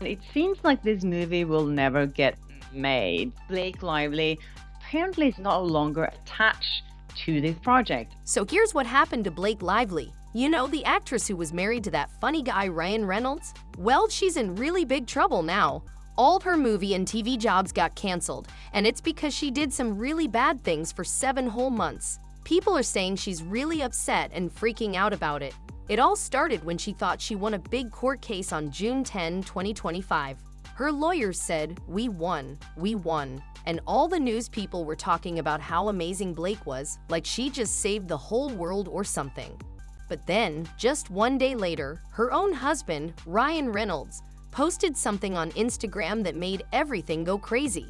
It seems like this movie will never get made. Blake Lively apparently is no longer attached to this project. So here's what happened to Blake Lively. You know, the actress who was married to that funny guy Ryan Reynolds? Well, she's in really big trouble now. All her movie and TV jobs got canceled, and it's because she did some really bad things for 7 whole months. People are saying she's really upset and freaking out about it. It all started when she thought she won a big court case on June 10, 2025. Her lawyers said, we won, and all the news people were talking about how amazing Blake was, like she just saved the whole world or something. But then, just one day later, her own husband, Ryan Reynolds, posted something on Instagram that made everything go crazy.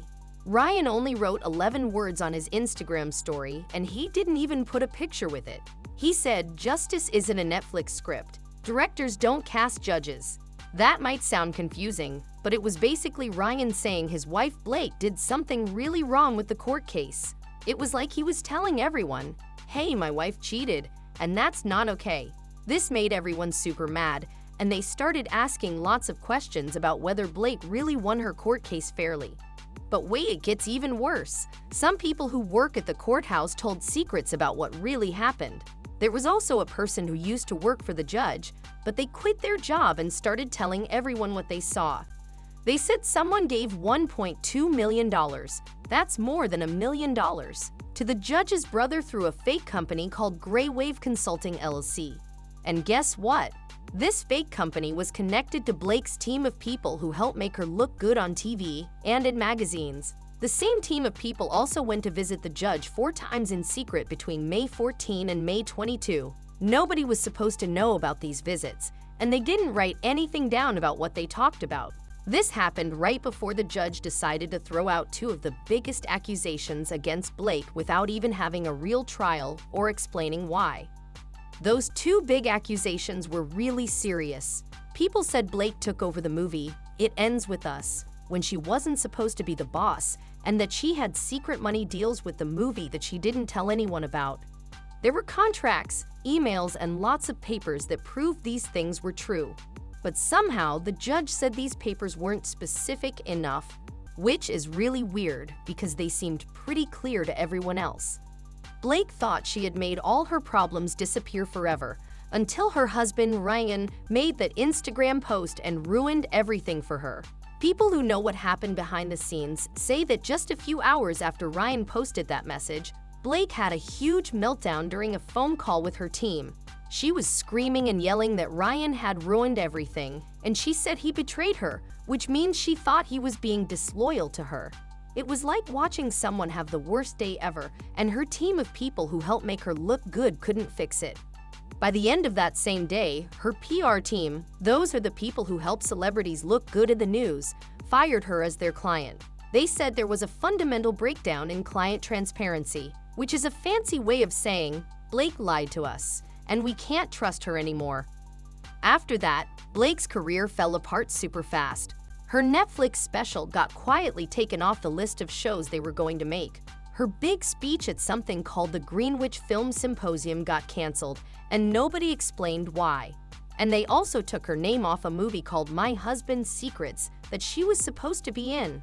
Ryan only wrote 11 words on his Instagram story, and he didn't even put a picture with it. He said, "Justice isn't a Netflix script. Directors don't cast judges." That might sound confusing, but it was basically Ryan saying his wife Blake did something really wrong with the court case. It was like he was telling everyone, hey, my wife cheated, and that's not okay. This made everyone super mad, and they started asking lots of questions about whether Blake really won her court case fairly. But wait, it gets even worse. Some people who work at the courthouse told secrets about what really happened. There was also a person who used to work for the judge, but they quit their job and started telling everyone what they saw. They said someone gave $1.2 million, that's more than $1 million, to the judge's brother through a fake company called Grey Wave Consulting LLC. And guess what? This fake company was connected to Blake's team of people who helped make her look good on TV and in magazines. The same team of people also went to visit the judge 4 times in secret between May 14 and May 22. Nobody was supposed to know about these visits, and they didn't write anything down about what they talked about. This happened right before the judge decided to throw out 2 of the biggest accusations against Blake without even having a real trial or explaining why. Those 2 big accusations were really serious. People said Blake took over the movie, It Ends With Us, when she wasn't supposed to be the boss, and that she had secret money deals with the movie that she didn't tell anyone about. There were contracts, emails, and lots of papers that proved these things were true. But somehow, the judge said these papers weren't specific enough, which is really weird because they seemed pretty clear to everyone else. Blake thought she had made all her problems disappear forever, until her husband Ryan made that Instagram post and ruined everything for her. People who know what happened behind the scenes say that just a few hours after Ryan posted that message, Blake had a huge meltdown during a phone call with her team. She was screaming and yelling that Ryan had ruined everything, and she said he betrayed her, which means she thought he was being disloyal to her. It was like watching someone have the worst day ever, and her team of people who helped make her look good couldn't fix it. By the end of that same day, her PR team, those are the people who help celebrities look good in the news, fired her as their client. They said there was a fundamental breakdown in client transparency, which is a fancy way of saying, Blake lied to us, and we can't trust her anymore. After that, Blake's career fell apart super fast. Her Netflix special got quietly taken off the list of shows they were going to make. Her big speech at something called the Greenwich Film Symposium got canceled, and nobody explained why. And they also took her name off a movie called My Husband's Secrets that she was supposed to be in.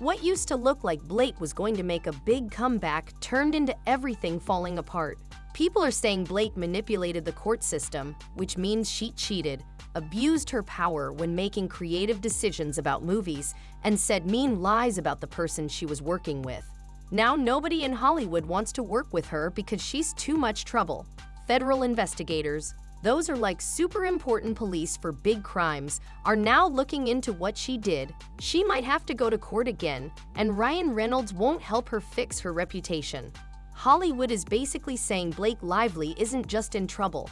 What used to look like Blake was going to make a big comeback turned into everything falling apart. People are saying Blake manipulated the court system, which means she cheated, abused her power when making creative decisions about movies, and said mean lies about the person she was working with. Now nobody in Hollywood wants to work with her because she's too much trouble. Federal investigators, those are like super important police for big crimes, are now looking into what she did. She might have to go to court again, and Ryan Reynolds won't help her fix her reputation. Hollywood is basically saying Blake Lively isn't just in trouble.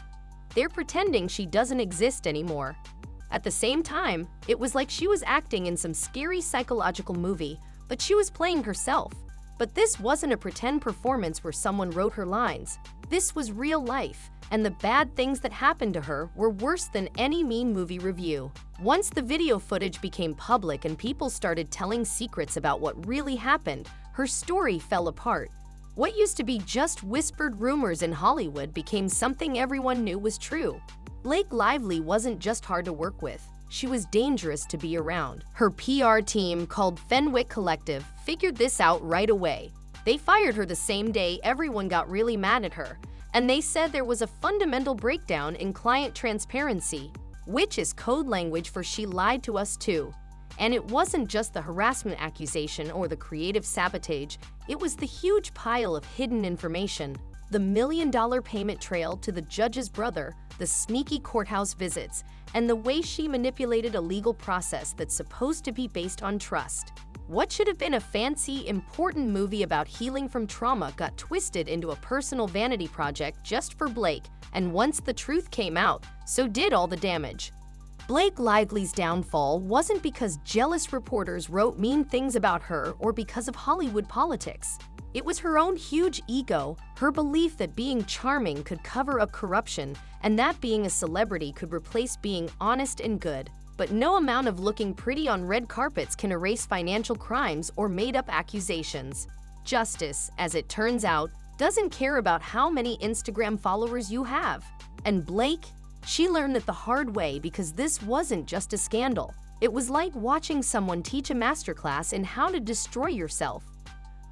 They're pretending she doesn't exist anymore. At the same time, it was like she was acting in some scary psychological movie, but she was playing herself. But this wasn't a pretend performance where someone wrote her lines. This was real life, and the bad things that happened to her were worse than any mean movie review. Once the video footage became public and people started telling secrets about what really happened, her story fell apart. What used to be just whispered rumors in Hollywood became something everyone knew was true. Blake Lively wasn't just hard to work with. She was dangerous to be around. Her PR team, called Fenwick Collective, figured this out right away. They fired her the same day everyone got really mad at her, and they said there was a fundamental breakdown in client transparency, which is code language for "she lied to us too." And it wasn't just the harassment accusation or the creative sabotage, it was the huge pile of hidden information. The million-dollar payment trail to the judge's brother, the sneaky courthouse visits, and the way she manipulated a legal process that's supposed to be based on trust. What should have been a fancy, important movie about healing from trauma got twisted into a personal vanity project just for Blake, and once the truth came out, so did all the damage. Blake Lively's downfall wasn't because jealous reporters wrote mean things about her or because of Hollywood politics. It was her own huge ego, her belief that being charming could cover up corruption, and that being a celebrity could replace being honest and good. But no amount of looking pretty on red carpets can erase financial crimes or made-up accusations. Justice, as it turns out, doesn't care about how many Instagram followers you have. And Blake? She learned that the hard way because this wasn't just a scandal. It was like watching someone teach a masterclass in how to destroy yourself.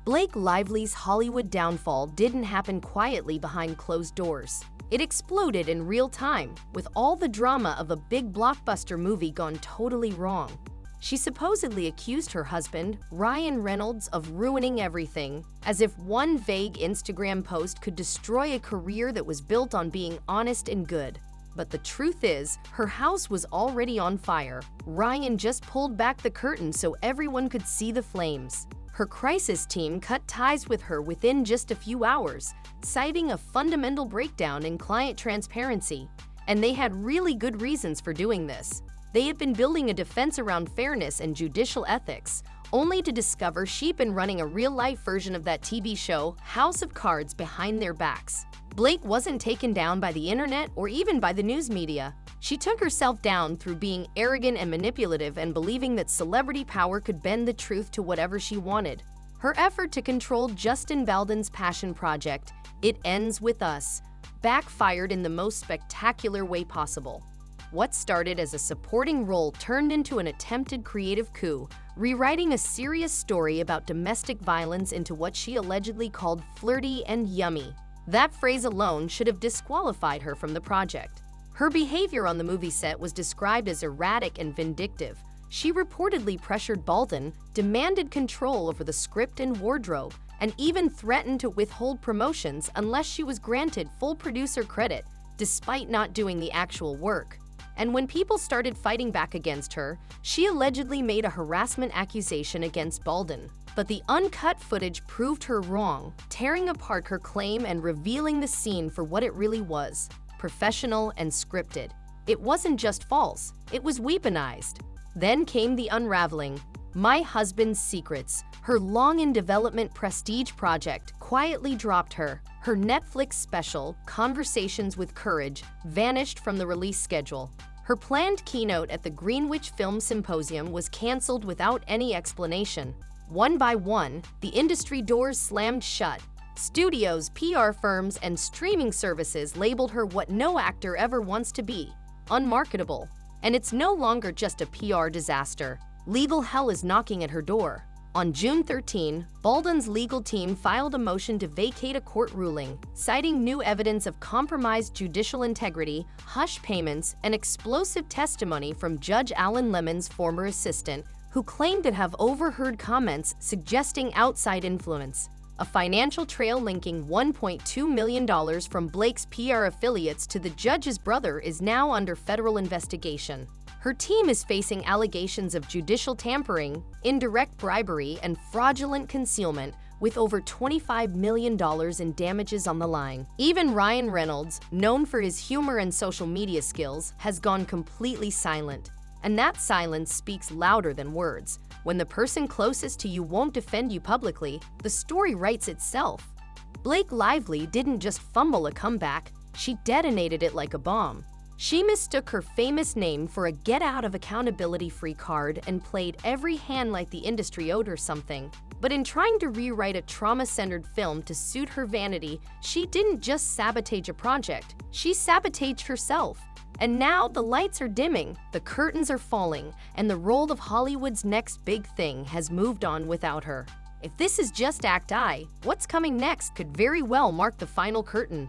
Blake Lively's Hollywood downfall didn't happen quietly behind closed doors. It exploded in real time, with all the drama of a big blockbuster movie gone totally wrong. She supposedly accused her husband, Ryan Reynolds, of ruining everything, as if one vague Instagram post could destroy a career that was built on being honest and good. But the truth is, her house was already on fire. Ryan just pulled back the curtain so everyone could see the flames. Her crisis team cut ties with her within just a few hours, citing a fundamental breakdown in client transparency. And they had really good reasons for doing this. They had been building a defense around fairness and judicial ethics, only to discover she'd been running a real-life version of that TV show, House of Cards, behind their backs. Blake wasn't taken down by the internet or even by the news media. She took herself down through being arrogant and manipulative and believing that celebrity power could bend the truth to whatever she wanted. Her effort to control Justin Baldon's passion project, It Ends With Us, backfired in the most spectacular way possible. What started as a supporting role turned into an attempted creative coup, rewriting a serious story about domestic violence into what she allegedly called flirty and yummy. That phrase alone should have disqualified her from the project. Her behavior on the movie set was described as erratic and vindictive. She reportedly pressured Baldon, demanded control over the script and wardrobe, and even threatened to withhold promotions unless she was granted full producer credit, despite not doing the actual work. And when people started fighting back against her, she allegedly made a harassment accusation against Baldon. But the uncut footage proved her wrong, tearing apart her claim and revealing the scene for what it really was: professional and scripted. It wasn't just false, it was weaponized. Then came the unraveling. My Husband's Secrets, her long-in-development prestige project, quietly dropped her. Her Netflix special, Conversations with Courage, vanished from the release schedule. Her planned keynote at the Greenwich Film Symposium was canceled without any explanation. One by one, the industry doors slammed shut. Studios, PR firms, and streaming services labeled her what no actor ever wants to be: unmarketable. And it's no longer just a PR disaster. Legal hell is knocking at her door. On June 13, Baldon's legal team filed a motion to vacate a court ruling, citing new evidence of compromised judicial integrity, hush payments, and explosive testimony from Judge Alan Lemon's former assistant, who claimed to have overheard comments suggesting outside influence. A financial trail linking $1.2 million from Blake's PR affiliates to the judge's brother is now under federal investigation. Her team is facing allegations of judicial tampering, indirect bribery, and fraudulent concealment, with over $25 million in damages on the line. Even Ryan Reynolds, known for his humor and social media skills, has gone completely silent. And that silence speaks louder than words. When the person closest to you won't defend you publicly, the story writes itself. Blake Lively didn't just fumble a comeback, she detonated it like a bomb. She mistook her famous name for a get-out-of-accountability-free card and played every hand like the industry owed her something. But in trying to rewrite a trauma-centered film to suit her vanity, she didn't just sabotage a project, she sabotaged herself. And now the lights are dimming, the curtains are falling, and the role of Hollywood's next big thing has moved on without her. If this is just Act I, what's coming next could very well mark the final curtain.